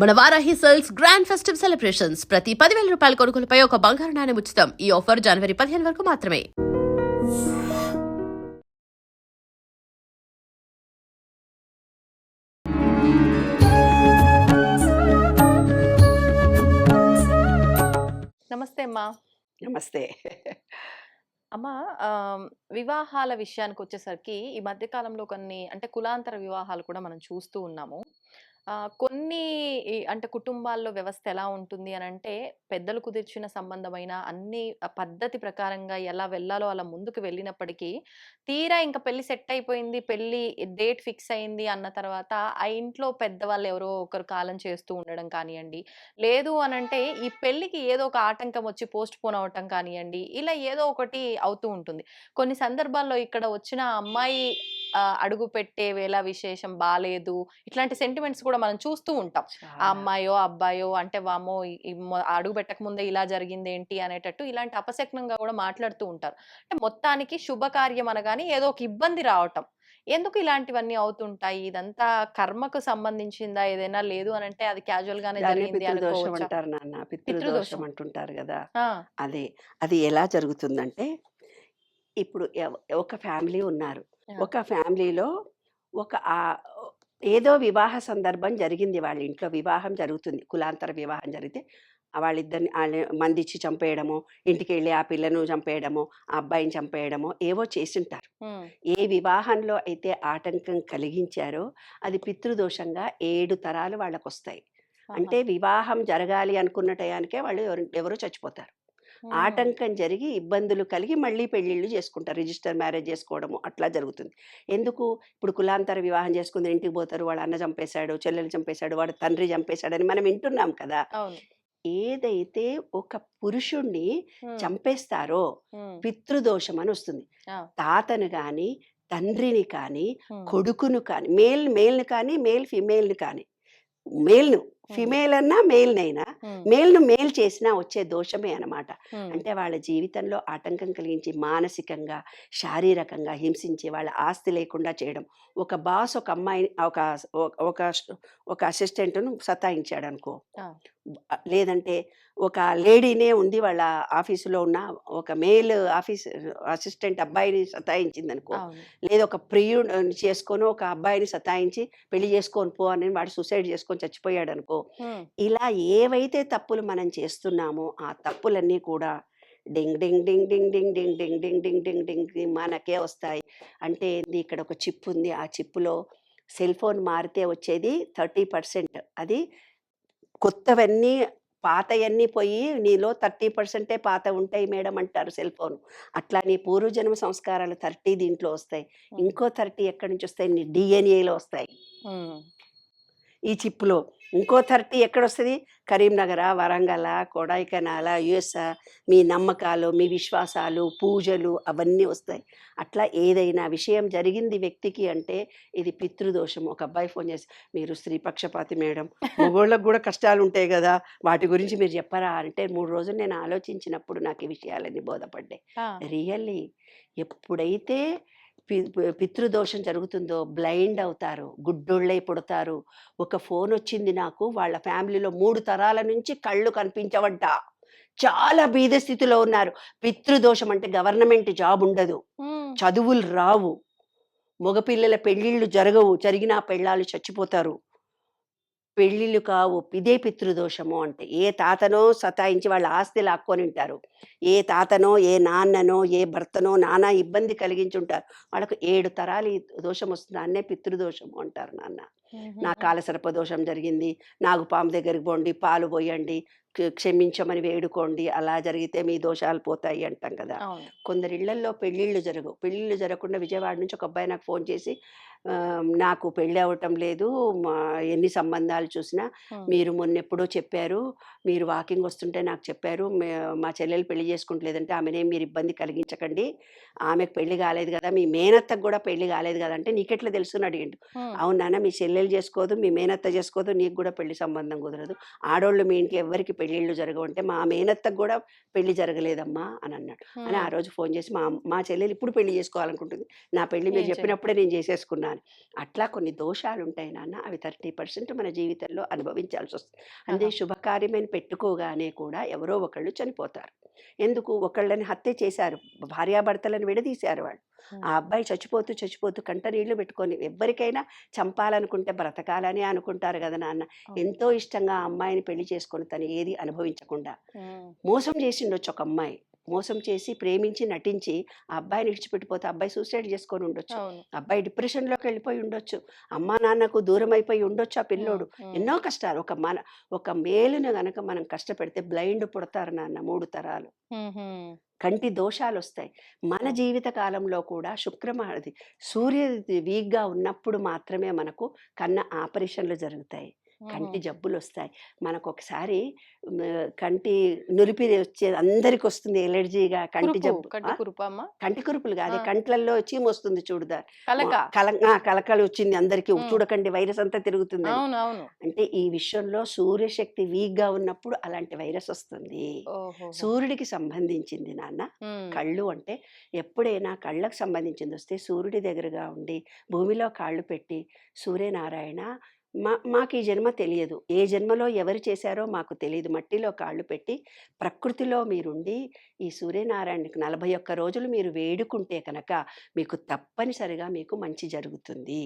మన Varahi sales grand festive celebrations ప్రతి 10,000 రూపాయల కొనుగోలుపై ఒక బంగారు నాణెం ఉచితం. ఈ ఆఫర్ జనవరి 15 వరకు మాత్రమే. నమస్తే అమ్మా. నమస్తే. అమ్మా, వివాహాల విషయానికొచ్చేసరికి ఈ మధ్య కాలంలో కొన్ని అంటే కులాంతర వివాహాలు కూడా మనం చూస్తూ ఉన్నాము. కొన్ని అంటే కుటుంబాల్లో వ్యవస్థ ఎలా ఉంటుంది అనంటే, పెద్దలు కుదిర్చిన సంబంధమైన అన్ని పద్ధతి ప్రకారంగా ఎలా వెళ్ళాలో అలా ముందుకు వెళ్ళినప్పటికీ, తీరా ఇంక పెళ్లి సెట్ అయిపోయింది, పెళ్లి డేట్ ఫిక్స్ అయింది అన్న తర్వాత, ఆ ఇంట్లో పెద్దవాళ్ళు ఎవరో ఒకరు కాలం చేస్తూ ఉండడం కానియండి, లేదు అనంటే ఈ పెళ్ళికి ఏదో ఒక ఆటంకం వచ్చి పోస్ట్‌పోన్ అవ్వటం కానియండి, ఇలా ఏదో ఒకటి అవుతూ ఉంటుంది. కొన్ని సందర్భాల్లో ఇక్కడ వచ్చిన అమ్మాయి అడుగు పెట్టే వేళ విశేషం బాలేదు. ఇట్లాంటి సెంటిమెంట్స్ కూడా మనం చూస్తూ ఉంటాం. ఆ చాలా. అమ్మాయో, అబ్బాయో అంటే వామ్మో! అడుగు పెట్టక ముందే ఇలా జరిగిందేంటి అనేటట్టు ఇలాంటి అపశకునంగా కూడా మాట్లాడుతూ ఉంటారు. అంటే మొత్తానికి శుభకార్యం అనగానే ఏదో ఒక ఇబ్బంది రావటం. ఎందుకు ఇలాంటివన్నీ అవుతుంటాయి? ఇదంతా కర్మకు సంబంధించిందా ఏదైనా? లేదు అనంటే అది క్యాజువల్ గానే దాన్ని జరిగింది పితృదోషం అనుకోవచ్చా? అంటారు నాన్న. పితృదోషం పితృదోషం. అంటుంటారు గదా! ఆ! అదే. అది ఎలా జరుగుతుందంటే, ఇప్పుడు ఒక ఫ్యామిలీ ఉన్నారు. ఆ! ఒక ఫ్యామిలీలో ఒక ఏదో వివాహ సందర్భం జరిగింది. వాళ్ళ ఇంట్లో వివాహం జరుగుతుంది. కులాంతర వివాహం జరిగితే వాళ్ళిద్దరిని మందిచ్చి చంపేయడమో, ఇంటికెళ్ళి ఆ పిల్లను చంపేయడమో, ఆ అబ్బాయిని చంపేయడమో ఏవో చేసుంటారు. హ్మ్. ఏ వివాహంలో అయితే ఆటంకం కలిగించారో అది పితృదోషంగా 7 తరాలు వాళ్ళకొస్తాయి. ఆహా! అంటే వివాహం జరగాలి అనుకున్న టయానికే వాళ్ళు ఎవరో చచ్చిపోతారు. హ్మ్. ఆటంకం జరిగి ఇబ్బందులు కలిగి మళ్ళీ పెళ్ళిళ్ళు చేసుకుంటారు. రిజిస్టర్ మ్యారేజ్ చేసుకోవడము అట్లా జరుగుతుంది. ఎందుకు? ఇప్పుడు కులాంతర వివాహం చేసుకుంది ఇంటికి పోతారు. వాడు అన్న చంపేశాడు, చెల్లెలు చంపేశాడు, వాడు తండ్రి చంపేశాడని మనం వింటున్నాం కదా! అవును. ఏదైతే ఒక పురుషుణ్ణి హ్మ్. చంపేస్తారో హ్మ్. పితృదోషం అని వస్తుంది. ఆ! తాతను గాని, తండ్రిని కానీ, హ్మ్. కొడుకును కానీ, మేల్‌ని కానీ, ఫిమేల్‌ని కానీ, మేల్‌ను హ్మ్. ఫిమేల్ అన్నా, మేల్‌నైనా హ్మ్. మేల్ చేసినా వచ్చే దోషమే అనమాట. హ్మ్. అంటే వాళ్ళ జీవితంలో ఆటంకం కలిగించి మానసికంగా, శారీరకంగా హింసించి వాళ్ళ ఆస్తి లేకుండా చేయడం. ఒక బాస్ ఒక అమ్మాయిని ఒక ఒక అసిస్టెంట్‌ను సతాయించాడనుకో, ఆ! లేదంటే ఒక లేడీనే ఉంది వాళ్ళ ఆఫీసులో ఉన్న ఒక మేల్ అసిస్టెంట్ అబ్బాయిని సతాయించిందనుకో, అవును. లేదా ఒక ప్రియుడిని చేసుకొని ఒక అబ్బాయిని సతాయించి పెళ్లి చేసుకొని పో అని వాడు సూసైడ్ చేసుకొని చచ్చిపోయాడనుకో, హ్మ్. ఇలా ఏవైతే తప్పులు మనం చేస్తున్నామో ఆ తప్పులన్నీ కూడా డింగ్ డింగ్ డింగ్ డింగ్ డింగ్ డింగ్ డింగ్ డింగ్ డింగ్ డింగ్ డింగ్ డింగ్ మనకే వస్తాయి. అంటే ఏంది, ఇక్కడ ఒక చిప్ ఉంది. ఆ చిప్‌లో సెల్ ఫోన్ మారితే వచ్చేది 30%. అది కొత్తవన్నీ పాతయన్నీ పోయి నీలో 30% పాతవి ఉంటాయి మేడం అంటారు సెల్ ఫోన్. అట్లా నీ పూర్వజన్మ సంస్కారాలు 30 దీంట్లో వస్తాయి. హ్మ్. ఇంకో 30 ఎక్కడి నుంచి వస్తాయి? నీ డీఎన్ఏలో వస్తాయి. హ్మ్. ఈ చిప్‌లో. ఇంకో 30 ఎక్కడొస్తది? కరీంనగరా, వరంగలా, కొడైకెనాలా, యూఎస్‌ఆ, మీ నమ్మకాలు, మీ విశ్వాసాలు, పూజలు అవన్నీ వస్తాయి. అట్లా ఏదైనా విషయం జరిగింది వ్యక్తికి అంటే ఇది పితృదోషం. ఒక అబ్బాయి ఫోన్ చేసి, "మీరు స్త్రీ పక్షపాతి మేడం. మగోళ్ళకి గూడా కష్టాలుంటాయి గదా! వాటి గురించి మీరు చెప్పరా" అంటే 3 రోజులు నేను ఆలోచించినప్పుడు నాకు ఈ విషయాలన్నీ బోధపడ్డాయి. ఆ! రియల్లీ ఎప్పుడైతే పితృదోషం జరుగుతుందో బ్లైండ్ అవుతారు. గుడ్డోళ్ళై పుడతారు. ఒక ఫోనొచ్చింది నాకు. వాళ్ళ ఫ్యామిలీలో 3 తరాల నుంచి కళ్ళు కనిపించవంట. చాలా బీద స్థితిలో ఉన్నారు. పితృదోషం అంటే గవర్నమెంట్ జాబ్ ఉండదు. హ్మ్. చదువులు రావు. మగపిల్లల పెళ్ళిళ్ళు జరగవు. జరిగినా పెళ్ళాలు చచ్చిపోతారు. పెళ్ళిళ్ళు కావు. ఇదే పితృదోషము అంటే. ఏ తాతనో సతాయించి వాళ్ళ ఆస్తి లాక్కొనుంటారు. ఏ తాతనో, ఏ నాన్ననో, ఏ భర్తనో నానా ఇబ్బంది కలిగించుంటారు. వాళ్ళకు 7 తరాలు ఈ దోషమొస్తుంది. దాన్నే పితృదోషము అంటారు నాన్న. నా హుహుహు. కాలసర్ప దోషం జరిగింది. నాగుపాము దగ్గరికి పోండి, పాలు పోయండి, క్షమించమని వేడుకోండి. అలా జరిగితే మీ దోషాలు పోతాయి అంటాం కదా! అవును. కొందరి ఇళ్లల్లో పెళ్ళిళ్ళు జరగవు. పెళ్ళిళ్ళు జరగకుండా విజయవాడ నుంచి ఒక అబ్బాయి నాకు ఫోన్ చేసి, నాకు పెళ్లి అవ్వటం లేదు. మా ఎన్ని సంబంధాలు చూసినా హ్మ్. మీరు మొన్నెప్పుడో చెప్పారు. మీరు వాకింగ్ వస్తుంటే నాకు చెప్పారు. మా చెల్లెలు పెళ్లి చేసుకుంటలేదంటే ఆమెనేం మీరు ఇబ్బంది కలిగించకండి. ఆమెకు పెళ్లి కాలేదు గదా! మీ మేనత్తకు గూడా పెళ్లి కాలేదు గదా! అంటే నీకెట్లా తెలుసు అని అడిగిండు. హ్మ్. అవును నాన్న, మీ చెల్లెలు చెల్లెలు చేసుకోదు, మీ మేనత్త చేసుకోదు, నీకు కూడా పెళ్లి సంబంధం కుదరదు. ఆడోళ్ళు మీ ఇంట్లో ఎవరికి పెళ్ళిళ్ళు జరగవు అంటే, మా మేనత్తకు కూడా పెళ్లి జరగలేదమ్మా అని అన్నాడు. అని ఆ రోజు ఫోన్ చేసి మా చెల్లెలు ఇప్పుడు పెళ్లి చేసుకోవాలనుకుంటుంది, నా పెళ్లి మీరు ఏం చేయాలి? చెప్పినప్పుడే నేను చేసేసుకున్నాను. అట్లా కొన్ని దోషాలు ఉంటాయి నాన్న, అవి 30% మన జీవితంలో అనుభవించాల్సి వస్తుంది. అంటే ఆహా. శుభకార్యమైన పెట్టుకోగానే కూడా ఎవరో ఒకళ్ళు చనిపోతారు. ఎందుకు? ఒకళ్ళని హత్య చేశారు, భార్యాభర్తలను విడదీశారు వాళ్ళు. ఆ అబ్బాయి చచ్చిపోతూ చచ్చిపోతూ కంట నీళ్లు పెట్టుకొని, ఎవరికైనా చంపాలనుకుంటే బ్రతకాలని అనుకుంటారు కదా నాన్న. ఎంతో ఇష్టంగా ఆ అమ్మాయిని పెళ్లి చేసుకొని తను ఏది అనుభవించకుండా మోసం చేసిండొచ్చు. ఒక అమ్మాయి మోసం చేసి ప్రేమించి నటించి ఆ అబ్బాయిని విడిచిపెట్టిపోతే అబ్బాయి సూసైడ్ చేసుకొని ఉండొచ్చు, అవును. అబ్బాయి డిప్రెషన్లోకి వెళ్ళిపోయి ఉండొచ్చు, అమ్మా నాన్నకు దూరం అయిపోయి ఉండొచ్చు ఆ పిల్లోడు. ఎన్నో కష్టాలు. ఒక మేలును గనక మనం కష్టపెడితే బ్లైండ్ పుడతారు నాన్న 3 తరాలు. కంటి దోషాలు వస్తాయి. మన జీవిత కాలంలో కూడా సూర్యుడి వీక్గా ఉన్నప్పుడు మాత్రమే మనకు కన్న ఆపరేషన్లు జరుగుతాయి, కంటి జబ్బులు వస్తాయి. మనకు ఒకసారి కంటి నురిపి వచ్చే అందరికి వస్తుంది ఎలర్జీగా కంటి జబ్బు. కంటి కురుపులు కాదు, కంట్లల్లో చీమ వస్తుంది చూడదా, కలకలు వచ్చింది అందరికి, చూడకండి వైరస్ అంతా తిరుగుతుంది. అంటే ఈ విషయంలో సూర్యశక్తి వీక్ గా ఉన్నప్పుడు అలాంటి వైరస్ వస్తుంది. సూర్యుడికి సంబంధించింది నాన్న. కళ్ళు అంటే ఎప్పుడైనా కళ్ళకు సంబంధించింది వస్తే సూర్యుడి దగ్గరగా ఉండి భూమిలో కాళ్ళు పెట్టి, సూర్యనారాయణ మాకు ఈ జన్మ తెలియదు, ఏ జన్మలో ఎవరు చేశారో మాకు తెలియదు, మట్టిలో కాళ్ళు పెట్టి ప్రకృతిలో మీరుండి ఈ సూర్యనారాయణకి 41 రోజులు మీరు వేడుకుంటే కనుక మీకు తప్పనిసరిగా మీకు మంచి జరుగుతుంది.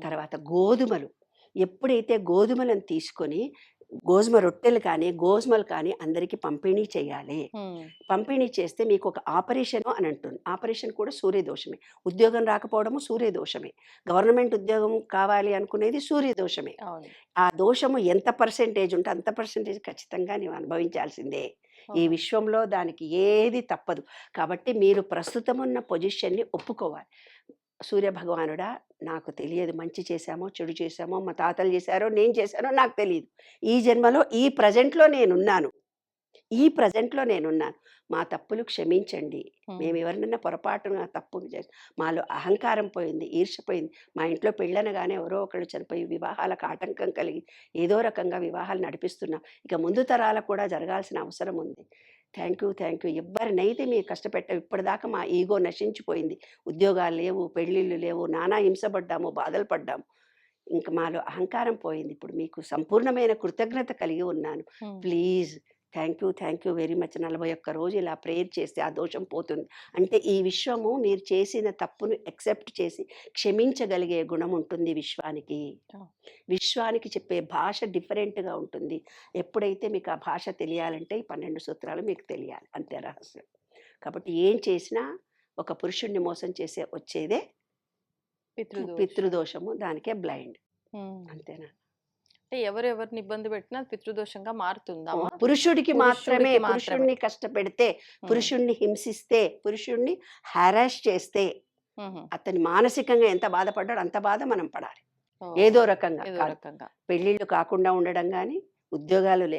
తర్వాత గోధుమలు, ఎప్పుడైతే గోధుమలను తీసుకొని గోధుమ రొట్టెలు కానీ గోధుమలు కానీ అందరికీ పంపిణీ చేయాలి. పంపిణీ చేస్తే మీకు ఒక ఆపరేషన్ అని అంటుంది. ఆపరేషన్ కూడా సూర్యదోషమే. ఉద్యోగం రాకపోవడము సూర్యదోషమే. గవర్నమెంట్ ఉద్యోగం కావాలి అనుకునేది సూర్యదోషమే. ఆ దోషము ఎంత పర్సెంటేజ్ ఉంటే అంత పర్సెంటేజ్ ఖచ్చితంగా నీవు అనుభవించాల్సిందే. ఈ విశ్వంలో దానికి ఏది తప్పదు. కాబట్టి మీరు ప్రస్తుతం ఉన్న పొజిషన్ని ఒప్పుకోవాలి. సూర్య భగవానుడా, నాకు తెలియదు మంచి చేశామో చెడు చేశామో, మా తాతలు చేశారో నేను చేశానో నాకు తెలియదు. ఈ జన్మలో ఈ ప్రజెంట్లో నేనున్నాను, మా తప్పులు క్షమించండి. మేము ఎవరినైనా పొరపాటున తప్పు చేసి మాలో అహంకారం పోయింది, ఈర్ష్య పోయింది. మా ఇంట్లో పెళ్ళనగానే ఎవరో ఒకళ్ళు చనిపోయి వివాహాలకు ఆటంకం కలిగి ఏదో రకంగా వివాహాలు నడిపిస్తున్నాం. ఇక ముందు తరాలకు కూడా జరగాల్సిన అవసరం ఉంది. Thank you. ఎవరినైతే మీరు కష్టపెట్టావు, ఇప్పటిదాకా మా ఈగో నశించిపోయింది. ఉద్యోగాలు లేవు, పెళ్ళిళ్ళు లేవు, నానా హింసపడ్డాము, బాధలు పడ్డాము. ఇంక మాలో అహంకారం పోయింది. ఇప్పుడు మీకు సంపూర్ణమైన కృతజ్ఞత కలిగి ఉన్నాను. Please thank you very much. 41 రోజు ఇలా ప్రేయర్ చేస్తే ఆ దోషం పోతుంది. అంటే ఈ విశ్వము మీరు చేసిన తప్పును యాక్సెప్ట్ చేసి క్షమించగలిగే గుణం ఉంటుంది విశ్వానికి. విశ్వానికి చెప్పే భాష డిఫరెంట్గా ఉంటుంది. ఎప్పుడైతే మీకు ఆ భాష తెలియాలంటే ఈ 12 సూత్రాలు మీకు తెలియాలి, అంతే రహస్యం. కాబట్టి ఏం చేసినా ఒక పురుషుణ్ణి మోసం చేసే వచ్చేదే పితృదోషము, దానికే బ్లైండ్. అంతేనా? అంటే ఎవరెవరిని ఇబ్బంది పెట్టినా పితృదోషంగా మారుతుందా? పురుషుడికి మాత్రమే. పురుషుణ్ణి కష్టపెడితే, పురుషుణ్ణి హింసిస్తే, పురుషుణ్ణి హారాస్ చేస్తే అతని మానసికంగా ఎంత బాధపడ్డాడో అంత బాధ మనం పడాలి ఏదో రకంగా. పెళ్ళిళ్ళు కాకుండా ఉండడం కానీ, ఉద్యోగాలు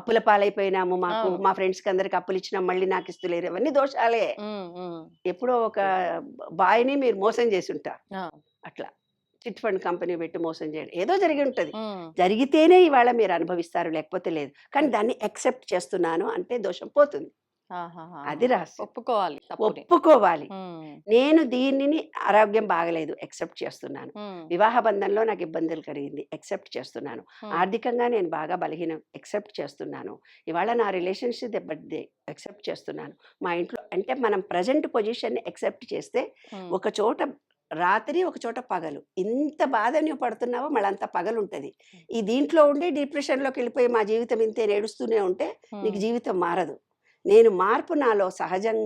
అప్పుల పాలైపోయినాము, మా ఫ్రెండ్స్కి అందరికి అప్పులు ఇచ్చినా మళ్ళీ నాకు ఇస్తలేరు, అవన్నీ దోషాలే. ఎప్పుడో ఒక బాయ్ని మీరు మోసం చేసి ఉంటారు, అట్లా చిట్ ఫండ్ కంపెనీ పెట్టి మోసం చేయడం ఏదో జరిగి ఉంటుంది. జరిగితేనే ఇవాళ మీరు అనుభవిస్తారు, లేకపోతే లేదు. కానీ దాన్ని యాక్సెప్ట్ చేస్తున్నాను అంటే దోషం పోతుంది. అది రహస్యం. ఒప్పుకోవాలి. నేను దీనిని ఆరోగ్యం బాగలేదు, యాక్సెప్ట్ చేస్తున్నాను. వివాహ బంధంలో నాకు ఇబ్బందులు కలిగింది, యాక్సెప్ట్ చేస్తున్నాను. ఆర్థికంగా నేను బాగా బలహీనం, యాక్సెప్ట్ చేస్తున్నాను. ఇవాళ నా రిలేషన్షిప్ దెబ్బతింది, యాక్సెప్ట్ చేస్తున్నాను. మా ఇంట్లో అంటే మనం ప్రజెంట్ పొజిషన్ని యాక్సెప్ట్ చేస్తే ఒక చోట రాత్రి ఒక చోట పగలు, ఇంత బాధ నువ్వు పడుతున్నావో మళ్ళీ అంత పగలు ఉంటుంది. ఈ దీంట్లో ఉండి డిప్రెషన్లోకి వెళ్ళిపోయి మా జీవితం ఇంతే నేడుస్తూనే ఉంటే నీకు జీవితం మారదు. నేను మార్పు నాలో సహజం,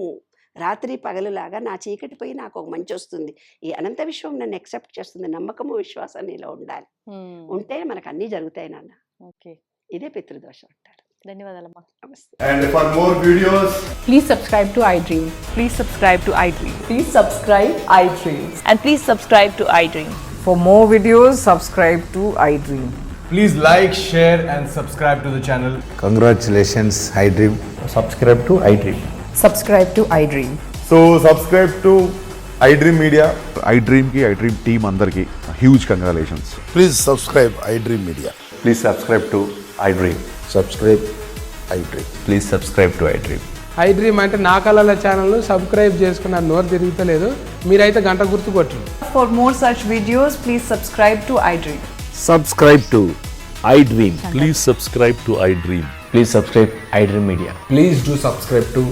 రాత్రి పగలులాగా నా చీకటి పోయి నాకు ఒక మంచి వస్తుంది. ఈ అనంత విశ్వం నన్ను యాక్సెప్ట్ చేస్తుంది. నమ్మకము విశ్వాసం నీలో ఉండాలి, ఉంటే మనకు అన్నీ జరుగుతాయి నాన్న. ఇదే పితృదోషం అంటారు. ధన్యవాదాలమ్మా. And for more videos, please subscribe to iDream. Please subscribe to iDream. Please subscribe iDream. And please subscribe to iDream. For more videos, subscribe to iDream. please like, share and subscribe to the channel. Congratulations, iDream. Subscribe to iDream. Subscribe to iDream. So subscribe to iDream Media. iDream team అందరికి huge congratulations. Please subscribe iDream Media. Please subscribe to iDream. Subscribe iDream. Please subscribe to iDream. iDream అంటే నా కళల channel subscribe చేసుకున్న నోరు తిరుగుతలేదు, మీరైతే గంట గుర్తు కొట్టండి. For more such videos, please subscribe to iDream. Subscribe to iDream. Please subscribe to iDream. Please subscribe iDream Media. Please do subscribe to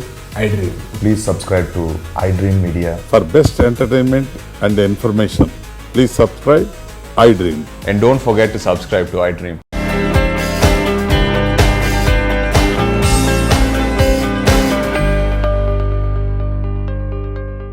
iDream. Please subscribe to iDream Media. For best entertainment and information, please subscribe iDream. And don't forget to subscribe to iDream.